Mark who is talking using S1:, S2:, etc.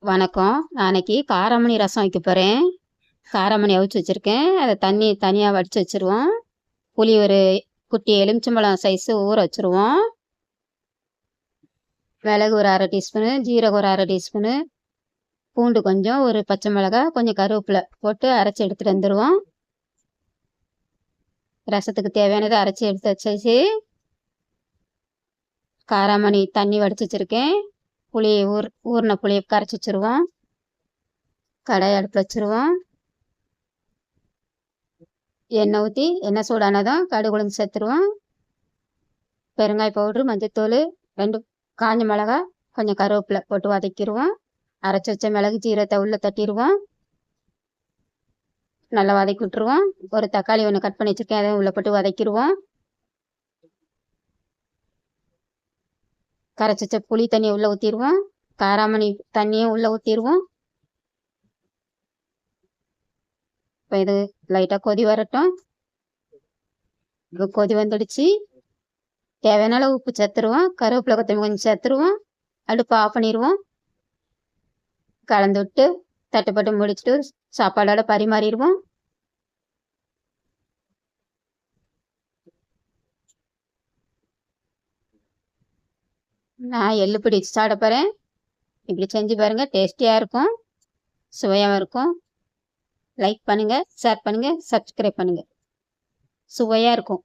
S1: வணக்கம். நான் அன்னைக்கு காராமணி ரசம் வைக்க போகிறேன். காராமணி அவிச்சு வச்சுருக்கேன். அதை தண்ணி தனியாக வடித்து வச்சுருவோம். புளி ஒரு குட்டி எலுமிச்சம்பழம் சைஸு ஊற வச்சுருவோம். மிளகு ஒரு 1/2 டீஸ்பூனு, ஜீரகம் ஒரு 1/2 டீஸ்பூனு, பூண்டு கொஞ்சம், ஒரு பச்சை மிளகாய், கொஞ்சம் கருவேப்பிலை போட்டு அரைச்சி எடுத்துகிட்டு வந்துடுவோம். ரசத்துக்கு தேவையானதை அரைச்சி எடுத்து வச்சாச்சு. காராமணி தண்ணி வடித்து வச்சுருக்கேன். புளி ஊறின புளியை கரைச்சி வச்சுருவோம். கடாய் அடுப்பில் வச்சுருவோம். எண்ணெய் ஊற்றி எண்ணெய் சூடானதும் கடுகு உளுந்து சேர்த்துருவோம். பெருங்காய பவுட்ரு, மஞ்சத்தூள், 2 காஞ்ச மிளகாய், கொஞ்சம் கருவேப்பிலை போட்டு வதக்கிடுவோம். அரைச்சி வச்ச மிளகு ஜீரகத்தை உள்ளே தட்டிடுவோம். நல்லா வதக்கி விட்டுருவோம். ஒரு தக்காளி ஒன்று கட் பண்ணி வச்சுருக்கேன், அதையும் உள்ளே போட்டு வதக்கிடுவோம். கரைச்சி வச்ச புளி தண்ணியை உள்ளே ஊற்றிடுவோம். காராமணி தண்ணியும் உள்ளே ஊற்றிடுவோம். இப்போ இது லைட்டாக கொதி வரட்டும். இப்போ கொதி வந்துடுச்சு. தேவையான அளவு உப்பு சேர்த்துருவோம். கருவேப்பிலை கொத்தமல்லி கொஞ்சம் சேர்த்துருவோம். அடுப்பை ஆஃப் பண்ணிடுவோம். கலந்து விட்டு தட்டுப்பட்டு முடிச்சுட்டு சாப்பாடோட பரிமாறிடுவோம். நான் எள்ளு பிடி சாப்பிட போகிறேன். இப்படி செஞ்சு பாருங்கள், டேஸ்டியாக இருக்கும், சுவையாகவும் இருக்கும். லைக் பண்ணுங்கள், ஷேர் பண்ணுங்கள், சப்ஸ்கிரைப் பண்ணுங்கள். சுவையாக இருக்கும்.